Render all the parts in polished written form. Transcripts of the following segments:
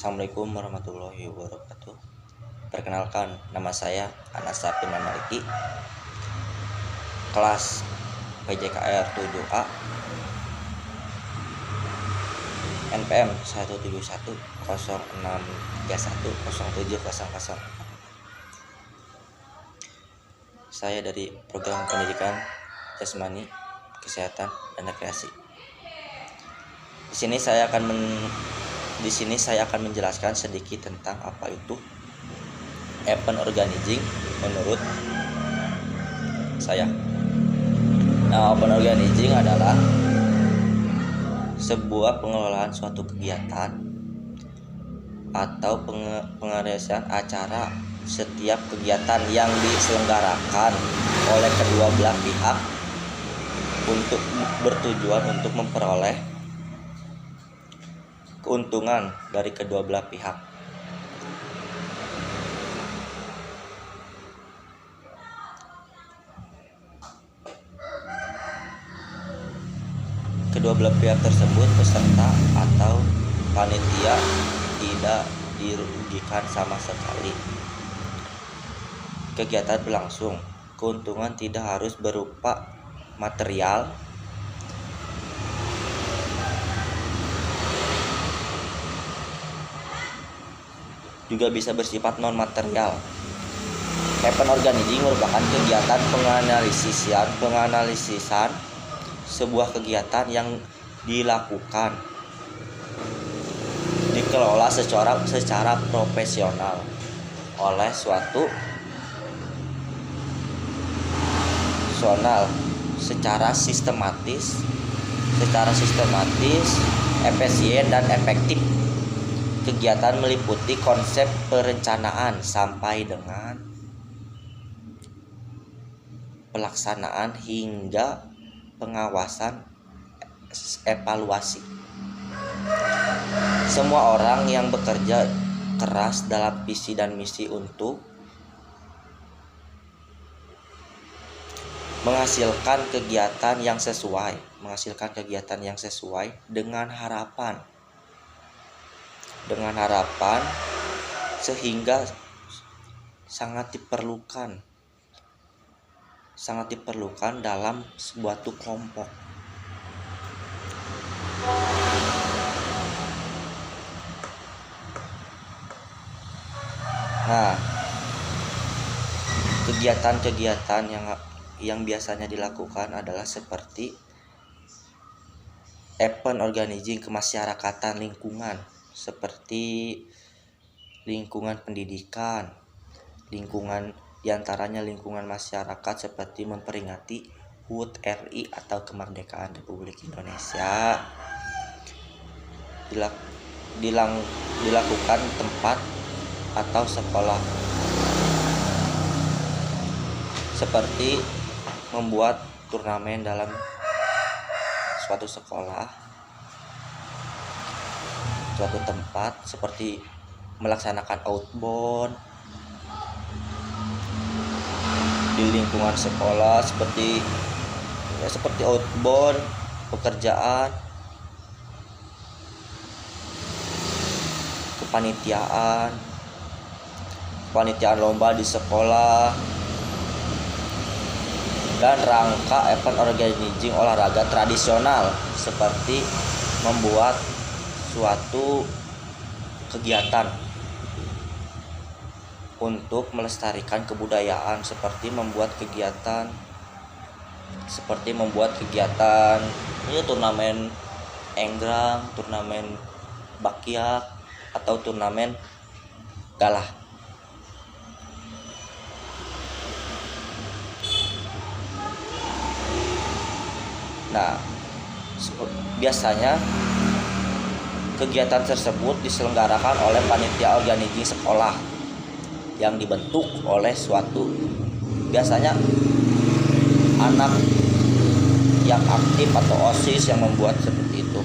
Assalamualaikum warahmatullahi wabarakatuh. Perkenalkan, nama saya Anas Sapin Mamariki, kelas PJKR 7A, NPM 17106310700. Saya dari program pendidikan jasmani, kesehatan, dan rekreasi. Di sini saya akan menjelaskan sedikit tentang apa itu event organizing menurut saya. Nah, event organizing adalah sebuah pengelolaan suatu kegiatan atau pengerasan acara. Setiap kegiatan yang diselenggarakan oleh kedua belah pihak untuk bertujuan untuk memperoleh keuntungan dari kedua belah pihak. Kedua belah pihak tersebut, peserta atau panitia, tidak dirugikan sama sekali. Kegiatan berlangsung, keuntungan tidak harus berupa material, juga bisa bersifat non material. Event organizing merupakan kegiatan penganalisisan sebuah kegiatan yang dikelola secara profesional oleh suatu secara sistematis, efisien dan efektif. Kegiatan meliputi konsep perencanaan sampai dengan pelaksanaan hingga pengawasan evaluasi. Semua orang yang bekerja keras dalam visi dan misi untuk menghasilkan kegiatan yang sesuai dengan harapan sehingga sangat diperlukan dalam suatu kelompok. Nah, kegiatan-kegiatan yang biasanya dilakukan adalah seperti event organizing kemasyarakatan lingkungan, seperti lingkungan pendidikan, lingkungan diantaranya lingkungan masyarakat seperti memperingati HUT RI atau kemerdekaan Republik Indonesia. Dilakukan tempat atau sekolah, seperti membuat turnamen dalam suatu sekolah, suatu tempat, seperti melaksanakan outbound di lingkungan sekolah, seperti outbound, pekerjaan, kepanitiaan lomba di sekolah, dan rangka event organizing olahraga tradisional seperti membuat suatu kegiatan untuk melestarikan kebudayaan, seperti membuat kegiatan turnamen enggrang, turnamen bakyak, atau turnamen galah. Nah, biasanya kegiatan tersebut diselenggarakan oleh panitia organizing sekolah yang dibentuk oleh biasanya anak yang aktif atau OSIS yang membuat seperti itu.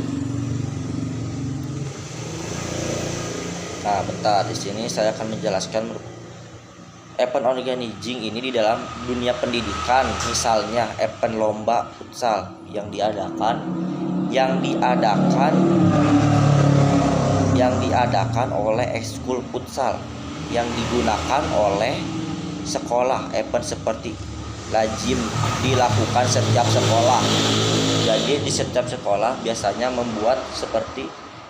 Nah, di sini saya akan menjelaskan event organizing ini di dalam dunia pendidikan. Misalnya event lomba futsal yang diadakan yang diadakan oleh ekskul futsal yang digunakan oleh sekolah. Event seperti lazim dilakukan setiap sekolah. Jadi di setiap sekolah biasanya membuat seperti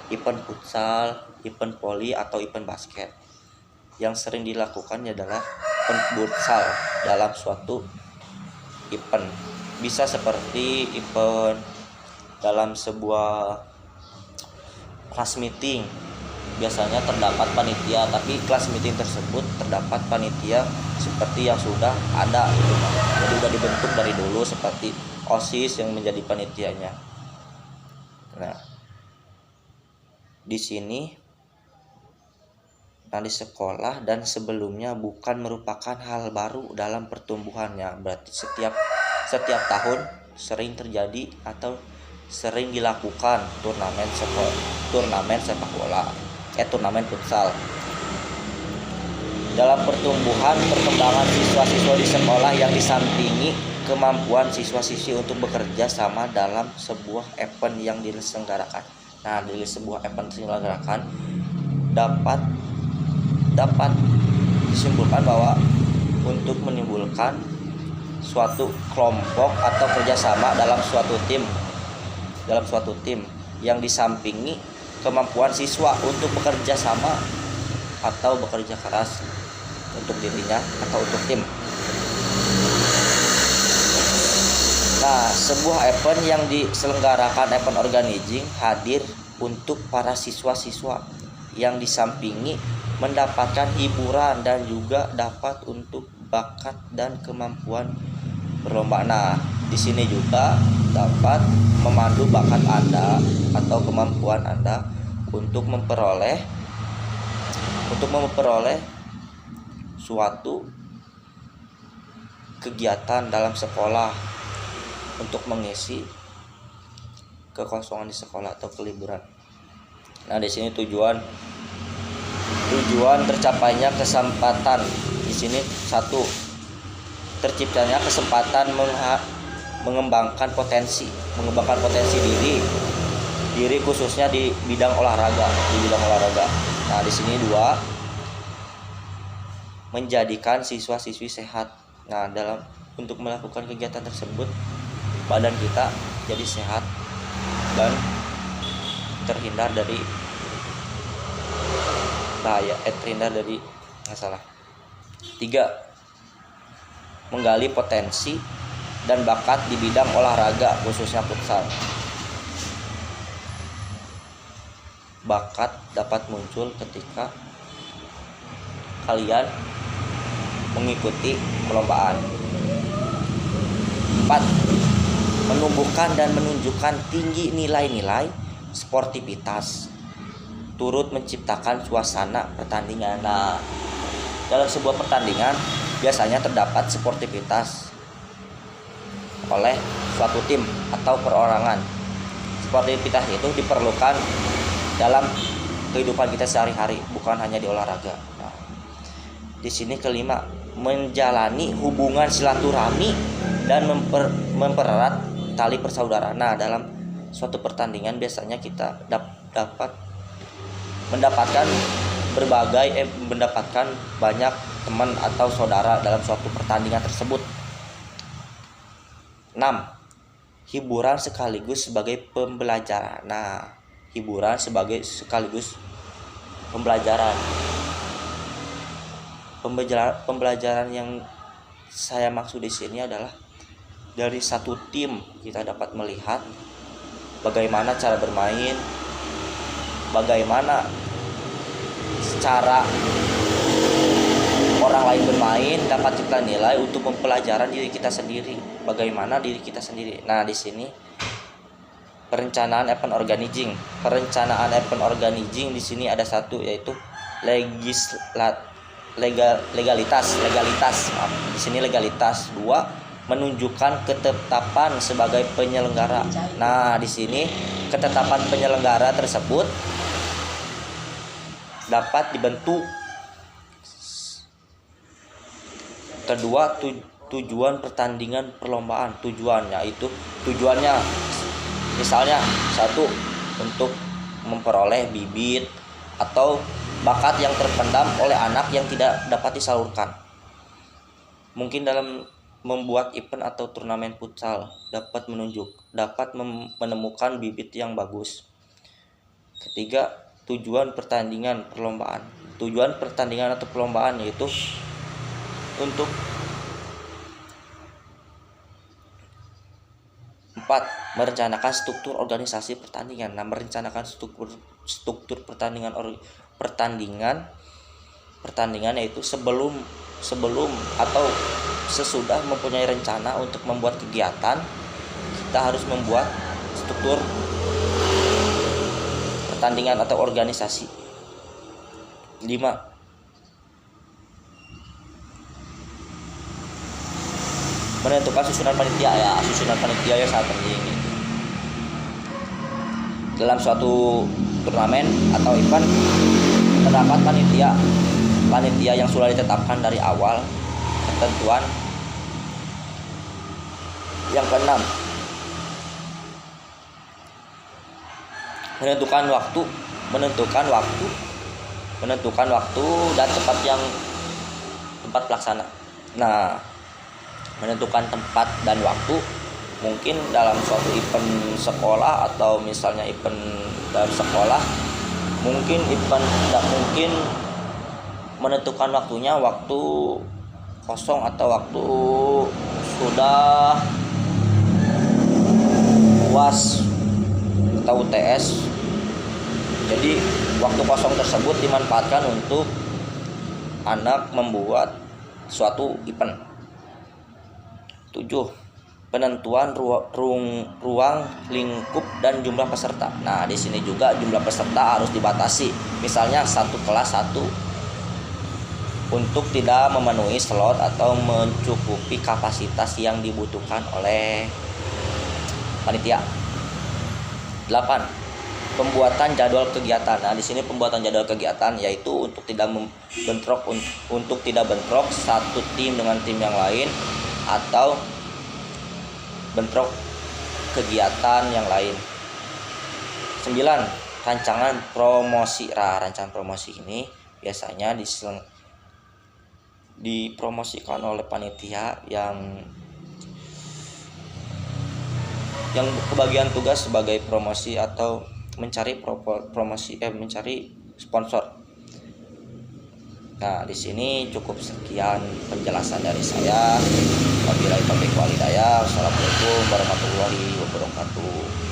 event futsal, event voli atau event basket. Yang sering dilakukan adalah event futsal dalam suatu event. Bisa seperti event dalam sebuah kelas meeting. Biasanya terdapat panitia, tapi kelas meeting tersebut terdapat panitia seperti yang sudah ada gitu. Jadi sudah dibentuk dari dulu seperti OSIS yang menjadi panitianya. Nah, di sini di sekolah dan sebelumnya bukan merupakan hal baru dalam pertumbuhannya. Berarti setiap tahun sering terjadi atau sering dilakukan turnamen sepak bola, turnamen futsal. Dalam perkembangan siswa-siswa di sekolah yang disampingi kemampuan siswa-siswi untuk bekerja sama dalam sebuah event yang diselenggarakan. Nah, dari sebuah event diselenggarakan dapat disimpulkan bahwa untuk menimbulkan suatu kelompok atau kerjasama dalam suatu tim yang disampingi kemampuan siswa untuk bekerja sama atau bekerja keras untuk dirinya atau untuk tim. Nah, sebuah event yang diselenggarakan event organizing hadir untuk para siswa-siswa yang disampingi mendapatkan hiburan dan juga dapat untuk bakat dan kemampuan berlomba. Nah, di sini juga dapat memandu bakat Anda atau kemampuan Anda untuk memperoleh suatu kegiatan dalam sekolah untuk mengisi kekosongan di sekolah atau keliburan. Nah, di sini tujuan tercapainya kesempatan. Di sini satu, terciptanya kesempatan mengembangkan potensi diri khususnya di bidang olahraga. Nah, di sini dua, menjadikan siswa-siswi sehat. Nah, untuk melakukan kegiatan tersebut badan kita jadi sehat dan terhindar dari masalah. 3, menggali potensi dan bakat di bidang olahraga khususnya futsal. Bakat dapat muncul ketika kalian mengikuti perlombaan. 4, menumbuhkan dan menunjukkan tinggi nilai-nilai sportivitas, turut menciptakan suasana pertandingan. Nah, dalam sebuah pertandingan biasanya terdapat sportivitas oleh suatu tim atau perorangan. Sportivitas itu diperlukan dalam kehidupan kita sehari-hari, bukan hanya di olahraga. Nah, di sini kelima, menjalani hubungan silaturahmi dan mempererat tali persaudaraan. Nah, dalam suatu pertandingan biasanya kita dapat mendapatkan banyak teman atau saudara dalam suatu pertandingan tersebut. 6, hiburan sekaligus sebagai pembelajaran. Nah, hiburan sekaligus pembelajaran. Pembelajaran yang saya maksud di sini adalah dari satu tim kita dapat melihat bagaimana cara bermain, bagaimana cara orang lain bermain, dapat kita nilai untuk mempelajari diri kita sendiri, bagaimana diri kita sendiri. Nah, di sini perencanaan event organizing di sini ada satu, yaitu legalitas. Di sini legalitas. 2, menunjukkan ketetapan sebagai penyelenggara. Nah, di sini ketetapan penyelenggara tersebut dapat dibentuk. Kedua, tujuan pertandingan perlombaan. Tujuannya misalnya 1, untuk memperoleh bibit atau bakat yang terpendam oleh anak yang tidak dapat disalurkan. Mungkin dalam membuat event atau turnamen futsal dapat menemukan bibit yang bagus. Ketiga, tujuan pertandingan perlombaan. Tujuan pertandingan atau perlombaan yaitu untuk 4. Merencanakan struktur organisasi pertandingan. Nah, merencanakan struktur pertandingan yaitu sebelum atau sesudah mempunyai rencana untuk membuat kegiatan, kita harus membuat struktur pertandingan atau organisasi. 5. Menentukan susunan panitia. Susunan panitia yang sangat penting. Dalam suatu turnamen atau event terdapat panitia yang sudah ditetapkan dari awal. Ketentuan yang keenam, menentukan waktu dan tempat pelaksana. Nah, menentukan tempat dan waktu mungkin dalam suatu event sekolah atau misalnya event dalam sekolah, mungkin menentukan waktunya waktu kosong atau waktu sudah UAS atau UTS. Jadi waktu kosong tersebut dimanfaatkan untuk anak membuat suatu event. 7. Penentuan ruang lingkup dan jumlah peserta. Nah, di sini juga jumlah peserta harus dibatasi. Misalnya satu kelas 1 untuk tidak memenuhi slot atau mencukupi kapasitas yang dibutuhkan oleh panitia. 8. Pembuatan jadwal kegiatan. Nah, di sini pembuatan jadwal kegiatan yaitu untuk tidak bentrok satu tim dengan tim yang lain atau bentrok kegiatan yang lain. 9. Rancangan promosi. Rancangan promosi ini biasanya dipromosikan oleh panitia yang kebagian tugas sebagai promosi atau mencari sponsor. Nah, di sini cukup sekian penjelasan dari saya. Wabillahi taufiq wal hidayah. Wassalamualaikum warahmatullahi wabarakatuh.